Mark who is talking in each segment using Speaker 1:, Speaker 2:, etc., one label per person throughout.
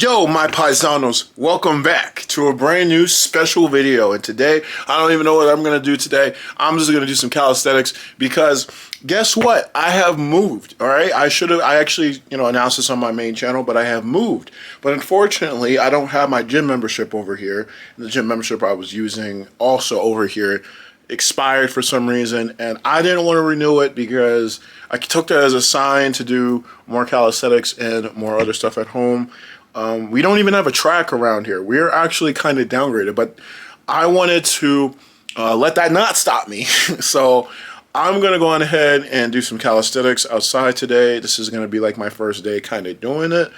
Speaker 1: Yo, my paisanos, welcome back to a brand new special video. And today, I don't even know what I'm going to do today. I'm just going to do some calisthenics because guess what? I have moved, all right? I actually, announced this on my main channel, but I have moved. But unfortunately, I don't have my gym membership over here. The gym membership I was using also over here expired for some reason, and I didn't want to renew it because I took that as a sign to do more calisthenics and more other stuff at home. We don't even have a track around here. We're actually kind of downgraded, but I wanted to let that not stop me. So I'm going to go on ahead and do some calisthenics outside today. This is going to be like my first day kind of doing it.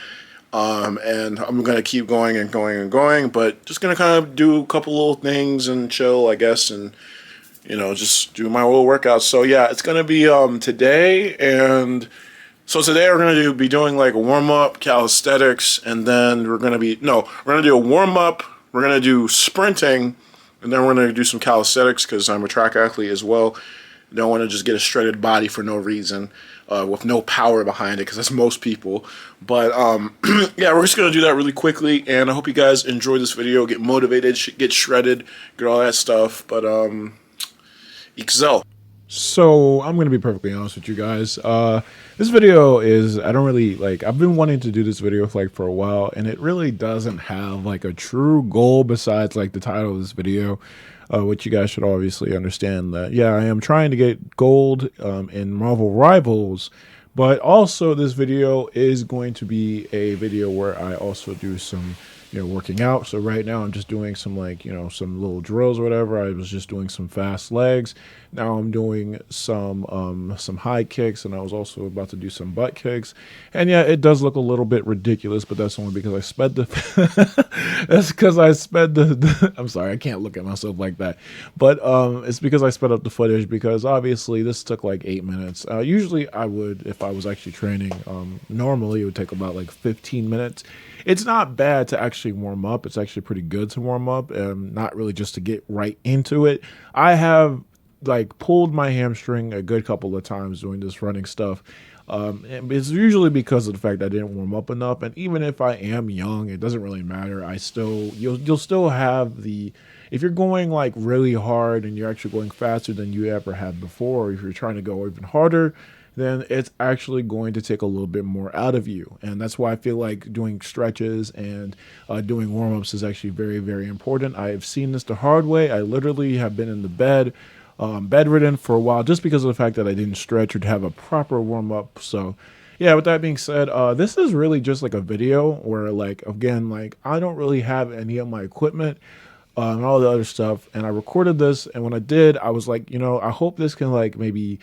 Speaker 1: And I'm going to keep going and going and going, but just going to kind of do a couple little things and chill, I guess, and just do my little workouts. So yeah, it's going to be today, and so today we're going to be doing like a warm-up, calisthenics, and then we're going to do a warm-up, we're going to do sprinting, and then we're going to do some calisthenics because I'm a track athlete as well. I don't want to just get a shredded body for no reason, with no power behind it, because that's most people. But yeah, we're just going to do that really quickly, and I hope you guys enjoy this video, get motivated, get shredded, get all that stuff. But Excel.
Speaker 2: So I'm going to be perfectly honest with you guys. This video is, I don't really I've been wanting to do this video for a while, and it really doesn't have a true goal besides the title of this video, which you guys should obviously understand that, yeah, I am trying to get gold in Marvel Rivals, but also this video is going to be a video where I also do some working out. So right now I'm just doing some some little drills or whatever. I was just doing some fast legs. Now I'm doing some high kicks, and I was also about to do some butt kicks. And yeah, it does look a little bit ridiculous, but that's only because I sped the that's because I sped the I'm sorry, I can't look at myself like that. But it's because I sped up the footage, because obviously this took 8 minutes. Usually I would, if I was actually training, normally it would take about 15 minutes. It's not bad to actually warm up. It's actually pretty good to warm up, and not really just to get right into it. I have pulled my hamstring a good couple of times doing this running stuff. And it's usually because of the fact that I didn't warm up enough. And even if I am young, it doesn't really matter. You'll still have if you're going really hard and you're actually going faster than you ever have before, or if you're trying to go even harder, then it's actually going to take a little bit more out of you. And that's why I feel like doing stretches and doing warm-ups is actually very, very important. I have seen this the hard way. I literally have been in the bedridden for a while, just because of the fact that I didn't stretch or to have a proper warm-up. So yeah, with that being said, this is really just a video where again, I don't really have any of my equipment and all the other stuff, and I recorded this, and when I did, I was I hope this can maybe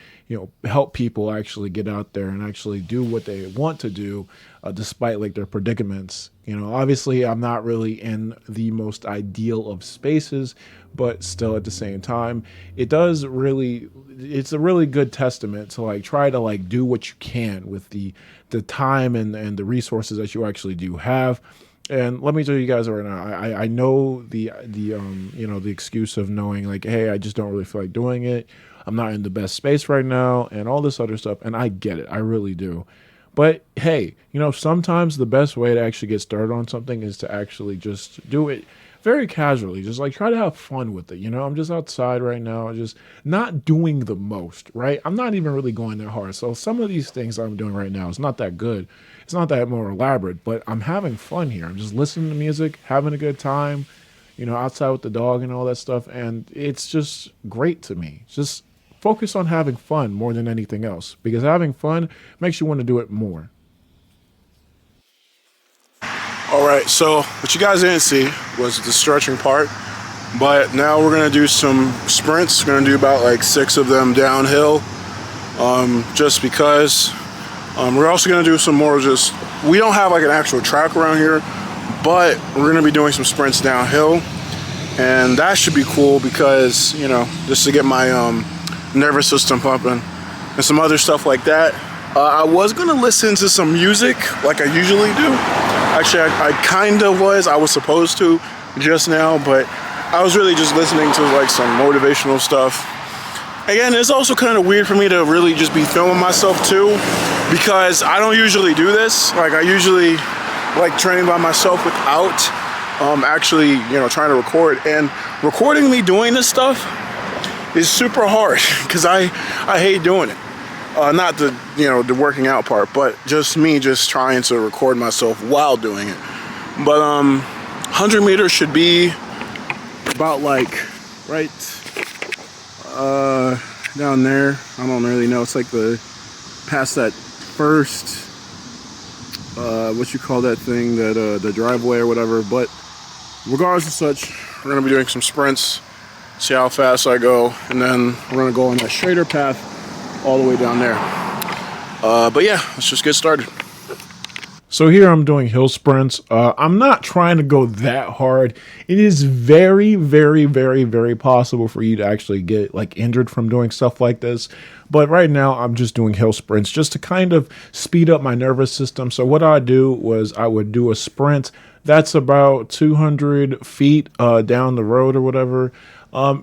Speaker 2: help people actually get out there and actually do what they want to do, despite their predicaments. Obviously I'm not really in the most ideal of spaces, but still at the same time, it's a really good testament to try to do what you can with the time and the resources that you actually do have. And let me tell you guys right now, I know the excuse of knowing hey, I just don't really feel like doing it. I'm not in the best space right now and all this other stuff. And I get it. I really do. But hey, sometimes the best way to actually get started on something is to actually just do it very casually. Just try to have fun with it. I'm just outside right now, just not doing the most, right? I'm not even really going that hard. So some of these things I'm doing right now is not that good. It's not that more elaborate, but I'm having fun here. I'm just listening to music, having a good time, outside with the dog and all that stuff. And it's just great to me. Just focus on having fun more than anything else, because having fun makes you want to do it more.
Speaker 1: All right, so what you guys didn't see was the stretching part, but now we're gonna do some sprints. We're gonna do about 6 of them downhill, just because. We're also gonna do some more we don't have an actual track around here, but we're gonna be doing some sprints downhill, and that should be cool because, just to get my nervous system pumping and some other stuff like that. I was gonna listen to some music like I usually do. Actually, I was supposed to just now, but I was really just listening to some motivational stuff. Again, it's also kind of weird for me to really just be filming myself too, because I don't usually do this. I usually like training by myself without actually, you know, trying to record. And recording me doing this stuff is super hard because I hate doing it. Not the, you know, the working out part, but just me just trying to record myself while doing it. But 100 meters should be about like right down there. I don't really know. It's like the past that first what you call that thing, that the driveway or whatever. But regardless of such, we're gonna be doing some sprints, see how fast I go, and then we're gonna go on that straighter path all the way down there. But yeah, let's just get started.
Speaker 2: So here I'm doing hill sprints. I'm not trying to go that hard. It is very, very, very, very possible for you to actually get like injured from doing stuff like this. But right now I'm just doing hill sprints just to kind of speed up my nervous system. So what I do was I would do a sprint that's about 200 feet down the road or whatever.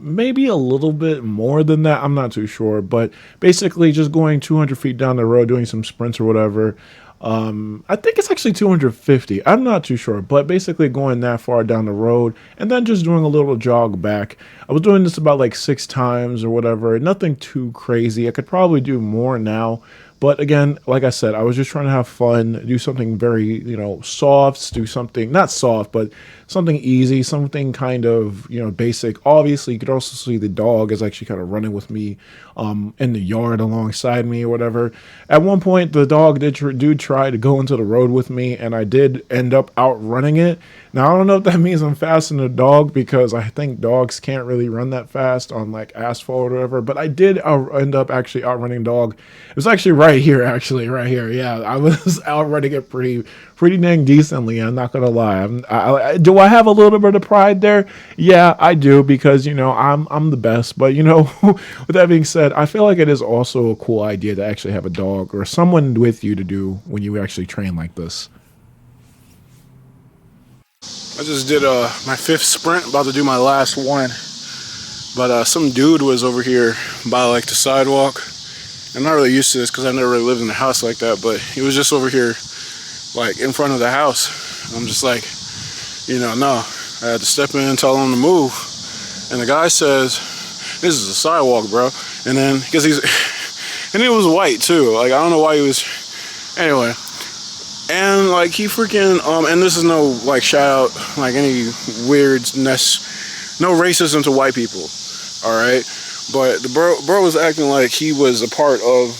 Speaker 2: Maybe a little bit more than that. I'm not too sure, but basically just going 200 feet down the road, doing some sprints or whatever. I think it's actually 250. I'm not too sure, but basically going that far down the road and then just doing a little jog back. I was doing this about like 6 times or whatever. Nothing too crazy. I could probably do more now. But again, like I said, I was just trying to have fun, do something very, you know, soft, do something, not soft, but something easy, something kind of, you know, basic. Obviously, you could also see the dog is actually kind of running with me in the yard alongside me or whatever. At one point, the dog did try to go into the road with me, and I did end up outrunning it. Now, I don't know if that means I'm faster than a dog, because I think dogs can't really run that fast on like asphalt or whatever, but I did end up actually outrunning dog. It was actually right here, Yeah, I was outrunning it pretty dang decently. I'm not gonna lie. Do I have a little bit of pride there? Yeah, I do, because you know I'm the best. But you know, with that being said, I feel like it is also a cool idea to actually have a dog or someone with you to do when you actually train like this.
Speaker 1: I just did my 5th sprint, about to do my last one. But some dude was over here by like the sidewalk. I'm not really used to this because I've never really lived in a house like that, but he was just over here like in front of the house. I'm just like, you know, no. I had to step in and tell him to move. And the guy says, this is a sidewalk, bro. And then, because and it was white too. Like, I don't know why he was, anyway. And like he freaking, and this is no like shout out, like any weirdness, no racism to white people, all right? But the bro was acting like he was a part of,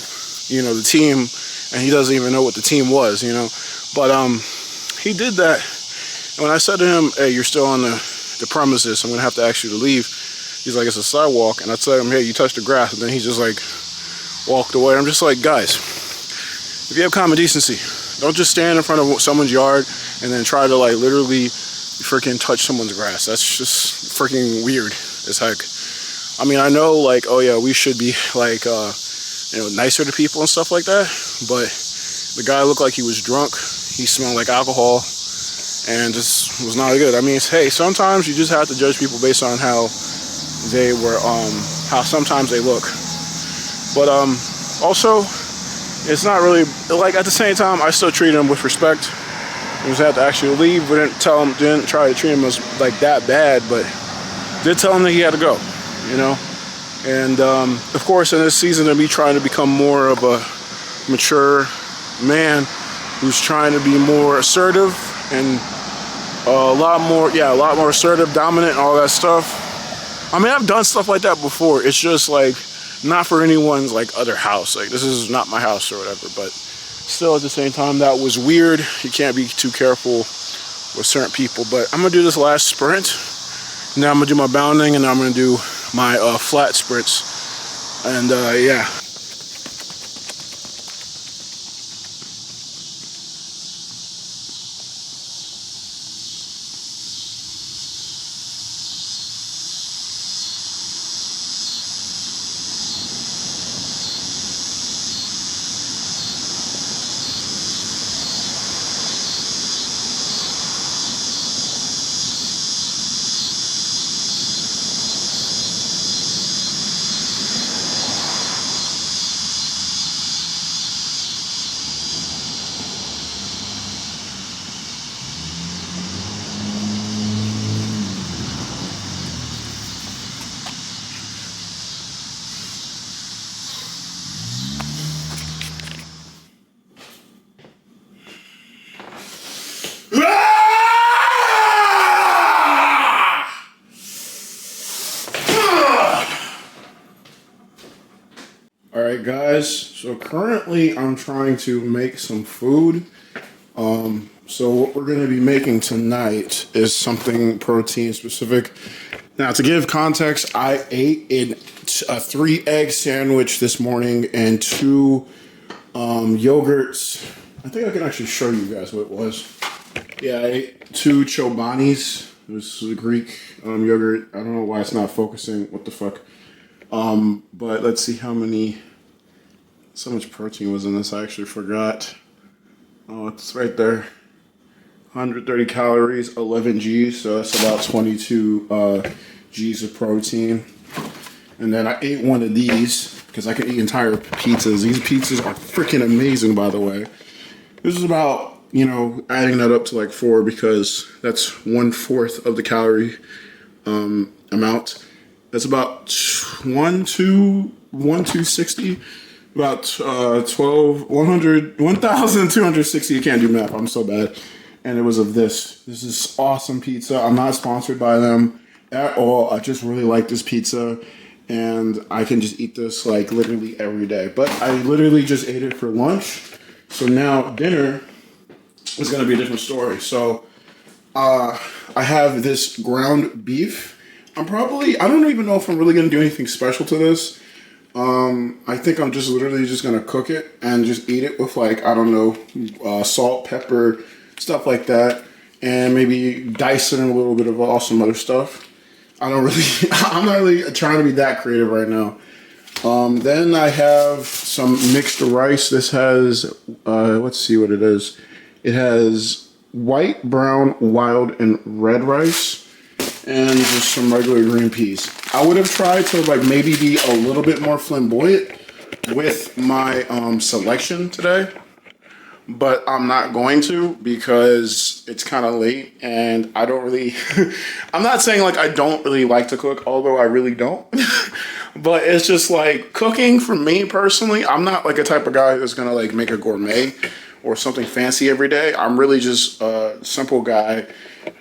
Speaker 1: you know, the team, and he doesn't even know what the team was, you know? But he did that. And when I said to him, hey, you're still on the premises, I'm gonna have to ask you to leave. He's like, it's a sidewalk. And I told him, hey, you touched the grass. And then he just like walked away. I'm just like, guys, if you have common decency, don't just stand in front of someone's yard and then try to like literally freaking touch someone's grass. That's just freaking weird as heck. I mean, I know like, oh yeah, we should be like, you know, nicer to people and stuff like that. But the guy looked like he was drunk. He smelled like alcohol and just was not good. I mean, hey, sometimes you just have to judge people based on how they were, how sometimes they look. But also, it's not really, like at the same time, I still treat him with respect. He was had to actually leave, but didn't try to treat him as like that bad, but did tell him that he had to go, you know? And of course, in this season of me trying to become more of a mature man who's trying to be more assertive and a lot more assertive, dominant, and all that stuff. I mean, I've done stuff like that before. It's just like, not for anyone's like other house. Like, this is not my house or whatever, but still at the same time, that was weird. You can't be too careful with certain people. But I'm gonna do this last sprint. Now I'm gonna do my bounding, and then I'm gonna do my flat sprints. And yeah. guys, so currently I'm trying to make some food. So what we're going to be making tonight is something protein specific. Now, to give context, I ate a 3-egg sandwich this morning and 2 yogurts. I think I can actually show you guys what it was. Yeah, I ate 2 Chobanis. This is a Greek yogurt. I don't know why it's not focusing. What the fuck? But let's see how much protein was in this. I actually forgot. Oh, it's right there. 130 calories, 11 G's, so that's about 22 G's of protein. And then I ate one of these because I can eat entire pizzas. These pizzas are freaking amazing, by the way. This is about, adding that up to like 4 because that's 1/4 of the calorie amount. That's about 1,260. About 1,260. You can't do math. I'm so bad. And it was of this. This is awesome pizza. I'm not sponsored by them at all. I just really like this pizza. And I can just eat this like literally every day. But I literally just ate it for lunch. So now dinner is going to be a different story. So I have this ground beef. I don't even know if I'm really going to do anything special to this. I think I'm just literally just going to cook it and just eat it with like, I don't know, salt, pepper, stuff like that, and maybe dice it in a little bit of some other stuff. I'm not really trying to be that creative right now. Then I have some mixed rice. This has, let's see what it is. It has white, brown, wild, and red rice, and just some regular green peas. I would have tried to like maybe be a little bit more flamboyant with my selection today. But I'm not going to because it's kind of late and I don't really, I'm not saying like I don't really like to cook, although I really don't. But it's just like cooking for me personally, I'm not like a type of guy that's going to like make a gourmet or something fancy every day. I'm really just a simple guy.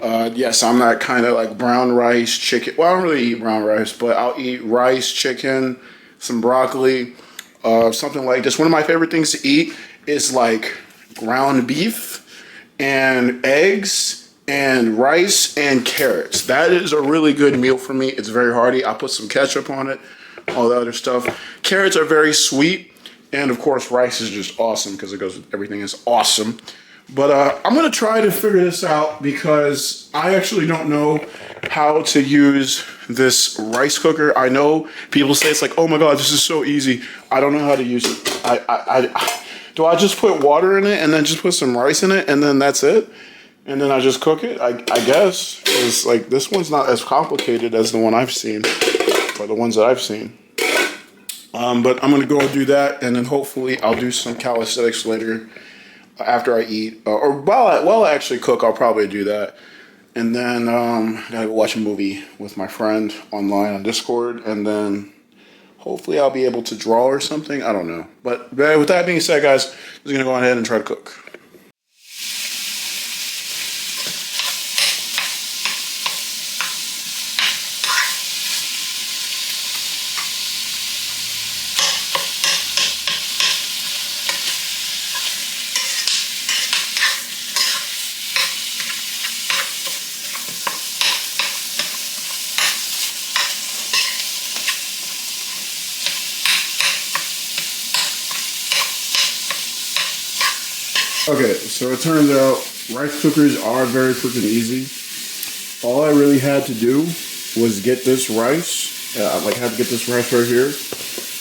Speaker 1: Yes, I'm not kind of like brown rice, chicken. Well, I don't really eat brown rice, but I'll eat rice, chicken, some broccoli, something like this. One of my favorite things to eat is like ground beef and eggs and rice and carrots. That is a really good meal for me. It's very hearty. I put some ketchup on it, all the other stuff. Carrots are very sweet. And of course, rice is just awesome because it goes with everything. Is awesome. But I'm going to try to figure this out because I actually don't know how to use this rice cooker. I know people say it's like, oh my God, this is so easy. I don't know how to use it. Do I just put water in it and then just put some rice in it and then that's it? And then I just cook it? I guess. It's like this one's not as complicated as the one I've seen, or the ones that I've seen. But I'm going to go and do that, and then hopefully I'll do some calisthenics later after I eat. Or while I actually cook, I'll probably do that. And then I gotta go watch a movie with my friend online on Discord, and then hopefully I'll be able to draw or something. I don't know. But with that being said, guys, I'm just going to go ahead and try to cook. Okay, so it turns out rice cookers are very freaking easy. All I really had to do was get this rice. I had to get this rice right here,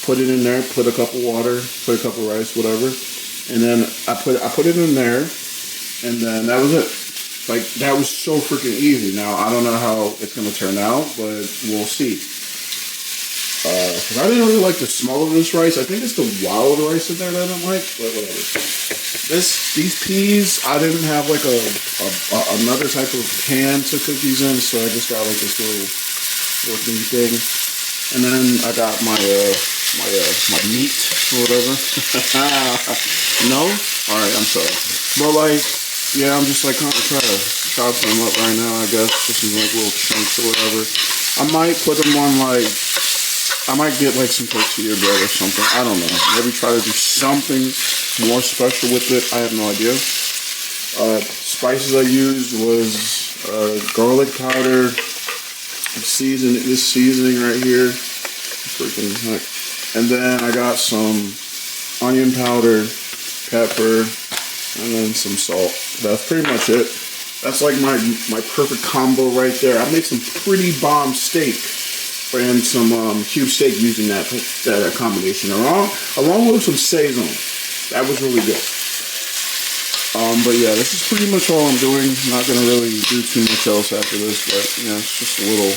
Speaker 1: put it in there, put a cup of water, put a cup of rice, whatever, and then I put it in there, and then that was it. Like, that was so freaking easy. Now I don't know how it's gonna turn out, but we'll see. Because I didn't really like the smell of this rice. I think it's the wild rice in there that I don't like, but whatever. These peas, I didn't have like another type of pan to cook these in, so I just got like this little thingy thing. And then I got my meat or whatever. No? Alright, I'm sorry. But like, yeah, I'm just like kind of trying to chop them up right now, I guess. Just in like little chunks or whatever. I might put them on like I might get like some tortilla bread or something. I don't know. Maybe try to do something more special with it. I have no idea. Spices I used was garlic powder, this seasoning right here, freaking heck. And then I got some onion powder, pepper, and then some salt. That's pretty much it. That's like my perfect combo right there. I made some pretty bomb steak and some cube steak using that combination, along with some Saison. That was really good. But yeah, this is pretty much all I'm doing. I'm not gonna really do too much else after this, but yeah, it's just a little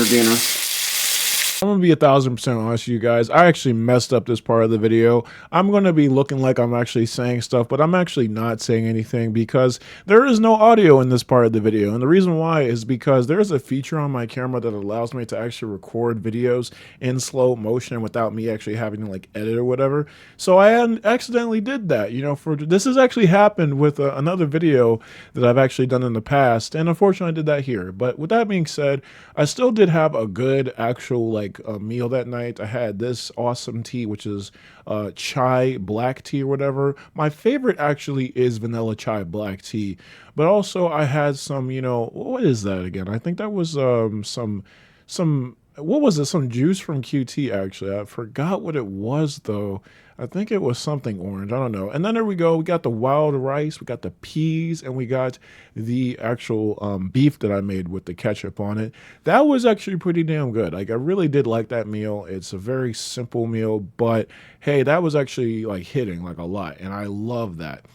Speaker 1: dinner.
Speaker 2: I'm gonna be 1,000% honest with you guys. I actually messed up this part of the video. I'm gonna be looking like I'm actually saying stuff, but I'm actually not saying anything because there is no audio in this part of the video. And the reason why is because there's a feature on my camera that allows me to actually record videos in slow motion without me actually having to like edit or whatever. So I accidentally did that. You know, this has actually happened with another video that I've actually done in the past, and unfortunately I did that here. But with that being said, I still did have a good actual like a meal that night. I had this awesome tea, which is chai black tea or whatever. My favorite actually is vanilla chai black tea, but also I had some, you know, what is that again? I think that was some what was it? Some juice from QT actually. I forgot what it was though. I think it was something orange. I don't know. And then there we go. We got the wild rice, we got the peas, and we got the actual beef that I made with the ketchup on it. That was actually pretty damn good. Like I really did like that meal. It's a very simple meal, but hey, that was actually like hitting like a lot, and I love that.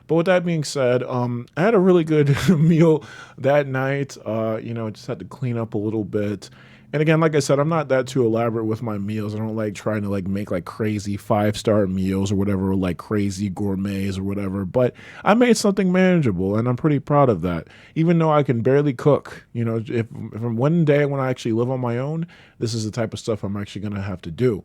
Speaker 2: But with that being said, I had a really good meal that night. You know, just had to clean up a little bit. And again, like I said, I'm not that too elaborate with my meals. I don't like trying to like make like crazy 5-star meals or whatever, or like crazy gourmets or whatever. But I made something manageable, and I'm pretty proud of that. Even though I can barely cook, you know, if one day when I actually live on my own, this is the type of stuff I'm actually gonna have to do.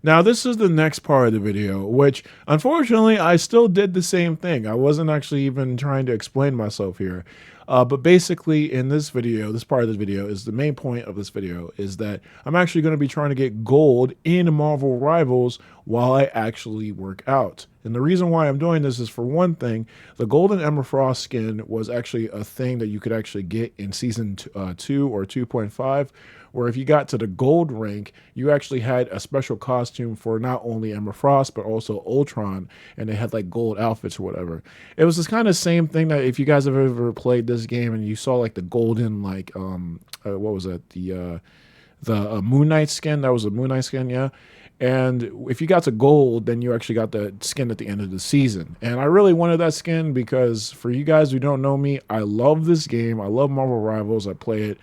Speaker 2: Now, this is the next part of the video, which unfortunately I still did the same thing. I wasn't actually even trying to explain myself here. But basically in this video, this part of this video is the main point of this video is that I'm actually going to be trying to get gold in Marvel Rivals while I actually work out. And the reason why I'm doing this is, for one thing, the golden Emma Frost skin was actually a thing that you could actually get in season 2 or 2.5, where if you got to the gold rank, you actually had a special costume for not only Emma Frost, but also Ultron, and they had like gold outfits or whatever. It was this kind of same thing that if you guys have ever played this game and you saw like the golden, like, what was it? The Moon Knight skin, that was a Moon Knight skin, yeah. And if you got to gold, then you actually got the skin at the end of the season. And I really wanted that skin because, for you guys who don't know me, I love this game. I love Marvel Rivals. I play it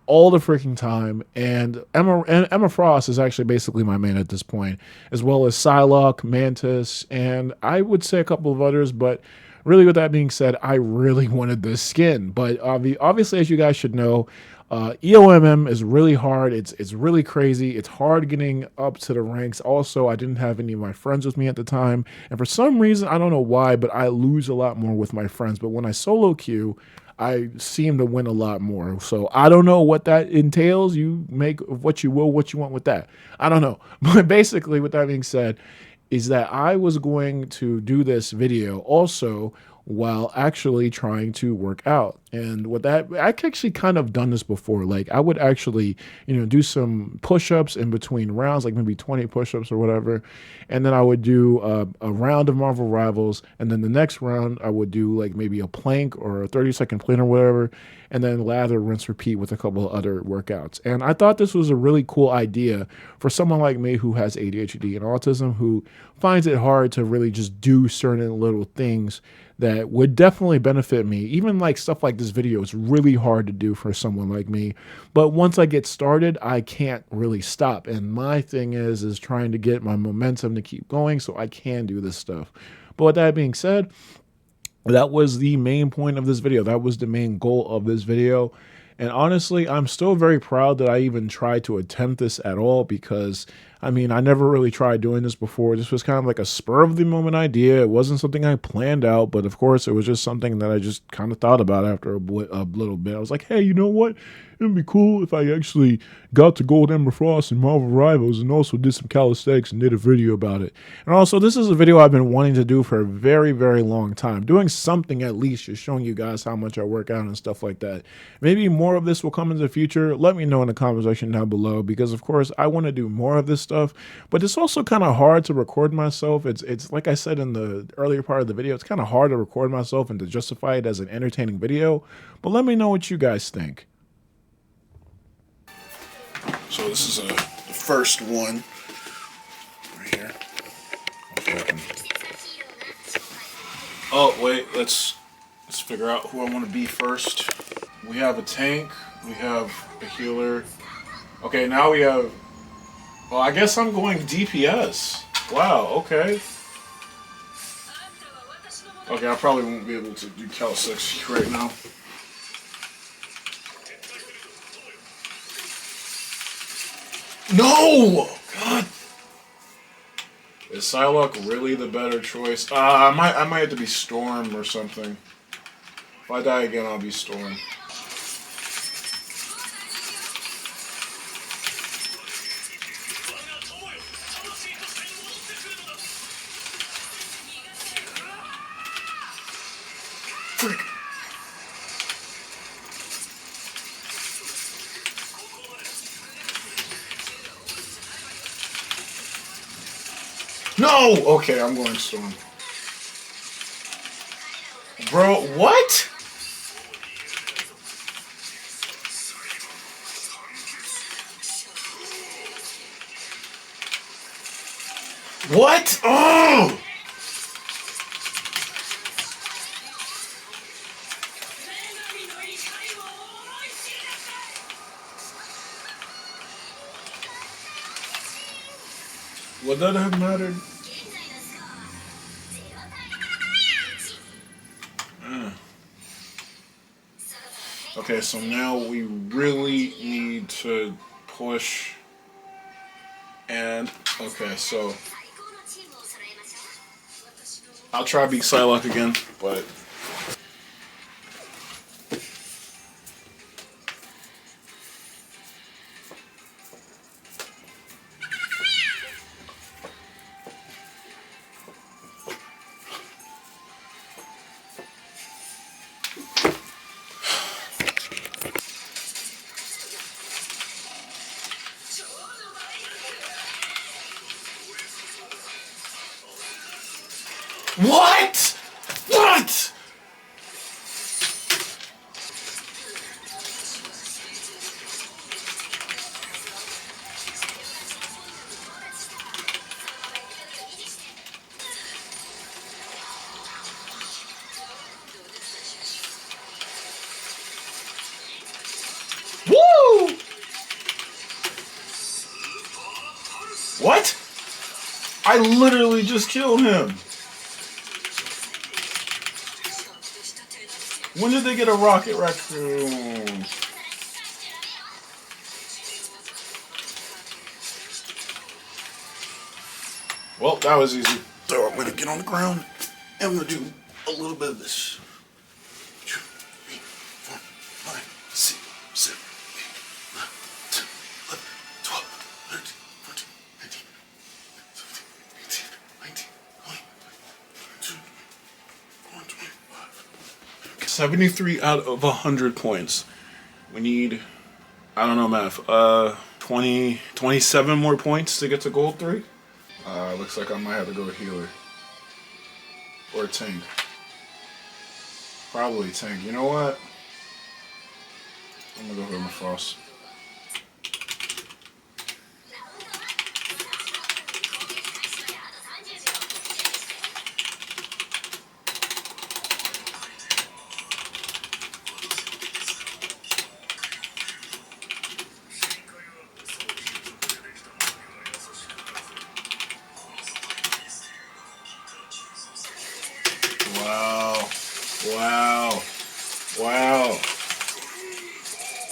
Speaker 2: all the freaking time. And Emma Frost is actually basically my main at this point, as well as Psylocke, Mantis, and I would say a couple of others. But really, with that being said, I really wanted this skin. But obviously, as you guys should know, EOMM is really hard. It's really crazy. It's hard getting up to the ranks. Also, I didn't have any of my friends with me at the time, and for some reason, I don't know why, but I lose a lot more with my friends. But when I solo queue, I seem to win a lot more. So I don't know what that entails. You make what you will, what you want with that. I don't know. But basically, with that being said, is that I was going to do this video also while actually trying to work out. And with that, I actually kind of done this before. Like I would actually, you know, do some push-ups in between rounds, like maybe 20 push-ups or whatever. And then I would do a round of Marvel Rivals. And then the next round I would do like maybe a plank or a 30-second plank or whatever. And then lather, rinse, repeat with a couple of other workouts. And I thought this was a really cool idea for someone like me who has ADHD and autism, who finds it hard to really just do certain little things that would definitely benefit me. Even like stuff like this video is really hard to do for someone like me. But once I get started, I can't really stop. And my thing is trying to get my momentum to keep going so I can do this stuff. But with that being said, that was the main point of this video. That was the main goal of this video. And honestly, I'm still very proud that I even tried to attempt this at all, because I mean, I never really tried doing this before. This was kind of like a spur of the moment idea. It wasn't something I planned out, but of course, it was just something that I just kind of thought about after a little bit. I was like, hey, you know what? It'd be cool if I actually got to Gold Ember Frost and Marvel Rivals and also did some calisthenics and did a video about it. And also, this is a video I've been wanting to do for a very, very long time. Doing something at least, just showing you guys how much I work out and stuff like that. Maybe more of this will come in the future. Let me know in the comment section down below, because of course I want to do more of this stuff, but it's also kind of hard to record myself. It's like I said in the earlier part of the video, it's kind of hard to record myself and to justify it as an entertaining video. But let me know what you guys think.
Speaker 1: So this is the first one right here. Oh wait, let's figure out who I want to be first. We have a tank. We have a healer. Okay, now we have. Well, I guess I'm going DPS. Wow. Okay. Okay, I probably won't be able to do calisthenics right now. No! God! Is Psylocke really the better choice? I might have to be Storm or something. If I die again, I'll be Storm. Frick. No! Okay, I'm going Storm. Bro, what? What? Oh! Would that have mattered? Okay, so now we really need to push. And, okay, so I'll try beat Psylocke again, but what? What? Woo! What? I literally just killed him. When did they get a rocket raccoon? Well, that was easy. So I'm gonna get on the ground and I'm gonna do a little bit of this. 2, 3, 4, 5, 6, 7, 8, 9, 10, 11, 12, 13, 14, 15, 17, 18, 19, 20, 22, 25. 73 out of 100 points. We need, I don't know math, 27 more points to get to gold 3. Looks like I might have to go healer. Or tank. Probably tank. You know what? I'm gonna go with my Frost. Wow. Wow. Wow.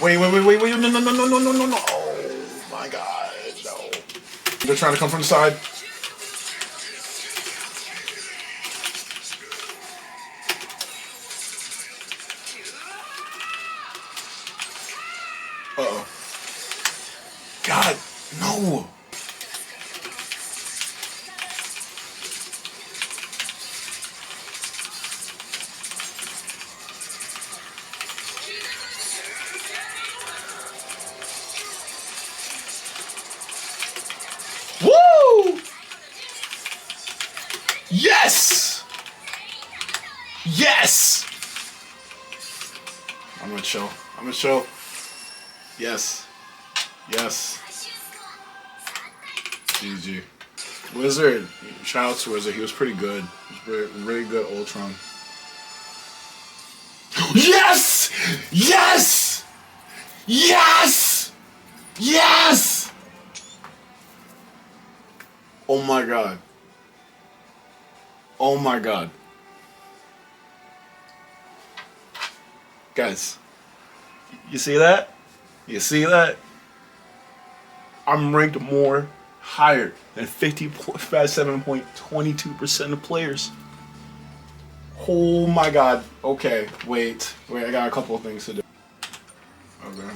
Speaker 1: Wait, no. Oh my god, no. They're trying to come from the side. Uh-oh. God, no. Woo! Yes! Yes! I'm gonna chill. Yes. Yes. GG. Wizard. Shout out to Wizard. He was pretty good. He was really good Ultron. Yes! Yes! Yes! Yes! Oh my god. Oh my god. Guys, you see that? You see that? I'm ranked more higher than 57.22% of players. Oh my god. Okay, wait, I got a couple of things to do. Okay.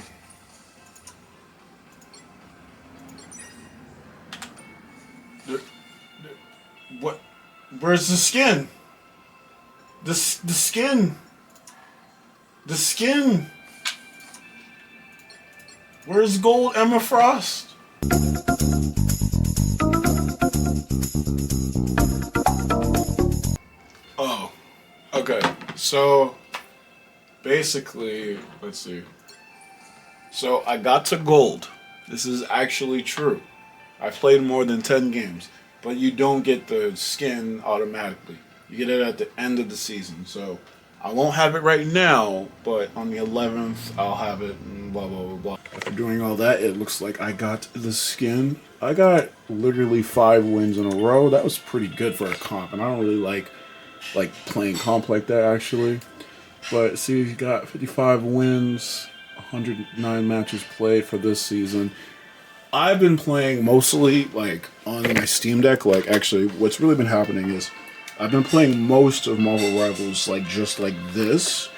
Speaker 1: What? Where's the skin? The skin. The skin. Where's gold Emma Frost? Oh, okay. So basically, let's see. So I got to gold. This is actually true. I played more than 10 games, but you don't get the skin automatically. You get it at the end of the season. So I won't have it right now, but on the 11th I'll have it and blah blah blah blah. After doing all that, it looks like I got the skin. I got literally 5 wins in a row. That was pretty good for a comp, and I don't really like playing comp like that actually. But see, you got 55 wins, 109 matches played for this season. I've been playing mostly like on my Steam Deck. Like actually, what's really been happening is I've been playing most of Marvel Rivals like just like this,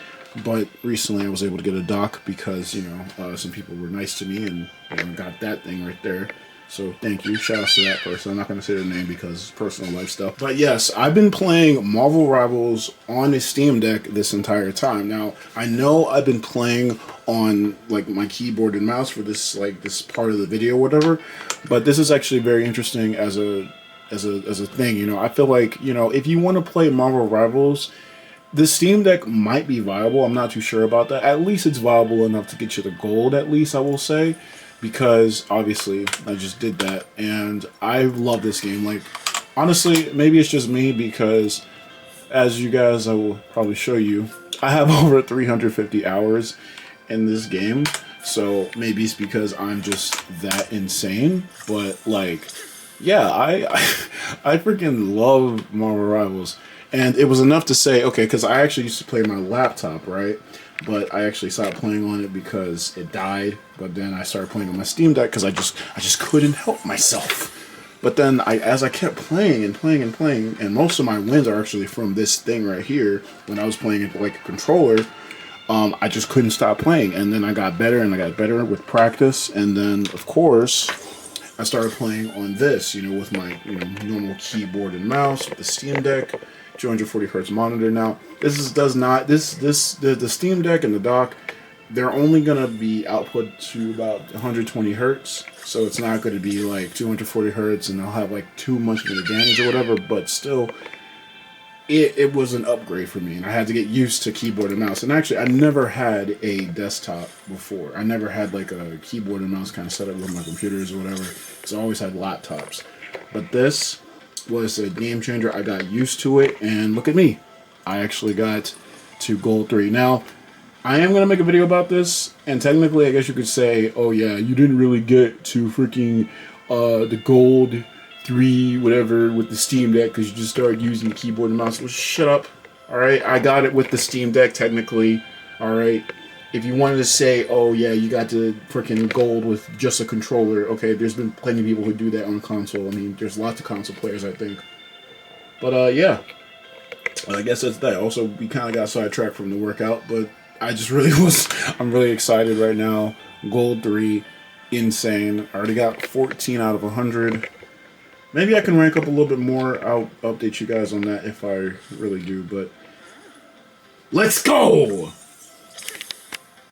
Speaker 1: but recently I was able to get a dock because, you know, some people were nice to me and got that thing right there. So thank you. Shout out to that person. I'm not going to say their name because personal life stuff. But yes, I've been playing Marvel Rivals on a Steam Deck this entire time. Now, I know I've been playing on like my keyboard and mouse for this this part of the video or whatever, but this is actually very interesting as a thing. You know, I feel like, you know, if you want to play Marvel Rivals, the Steam Deck might be viable. I'm not too sure about that. At least it's viable enough to get you the gold, at least, I will say. Because, obviously, I just did that. And I love this game. Like, honestly, maybe it's just me because, as you guys, I will probably show you, I have over 350 hours in this game. So, maybe it's because I'm just that insane. But, like, yeah, I freaking love Marvel Rivals. And it was enough to say, okay, because I actually used to play my laptop, right? But I actually stopped playing on it because it died. But then I started playing on my Steam Deck because I just couldn't help myself. But then as I kept playing and playing and playing, and most of my wins are actually from this thing right here. When I was playing it like a controller, I just couldn't stop playing. And then I got better and I got better with practice. And then, of course, I started playing on this, you know, with my normal keyboard and mouse with the Steam Deck. 240 hertz monitor. Now the Steam Deck and the dock, they're only gonna be output to about 120 hertz, so it's not going to be like 240 hertz and I'll have like too much of an advantage or whatever. But still, it was an upgrade for me, and I had to get used to keyboard and mouse. And actually, I never had a desktop before. I never had like a keyboard and mouse kind of setup with my computers or whatever, so I always had laptops. But this was a game changer. I got used to it, and look at me. I actually got to gold 3. Now, I am going to make a video about this, and technically I guess you could say, oh yeah, you didn't really get to freaking the gold 3, whatever, with the Steam Deck because you just started using the keyboard and mouse. Well, shut up. Alright, I got it with the Steam Deck, technically. Alright. If you wanted to say, oh yeah, you got the freaking gold with just a controller, okay, there's been plenty of people who do that on console. I mean, there's lots of console players, I think. But, yeah. I guess that's that. Also, we kind of got sidetracked from the workout, but I just really I'm really excited right now. Gold 3, insane. I already got 14 out of 100. Maybe I can rank up a little bit more. I'll update you guys on that if I really do, but let's go!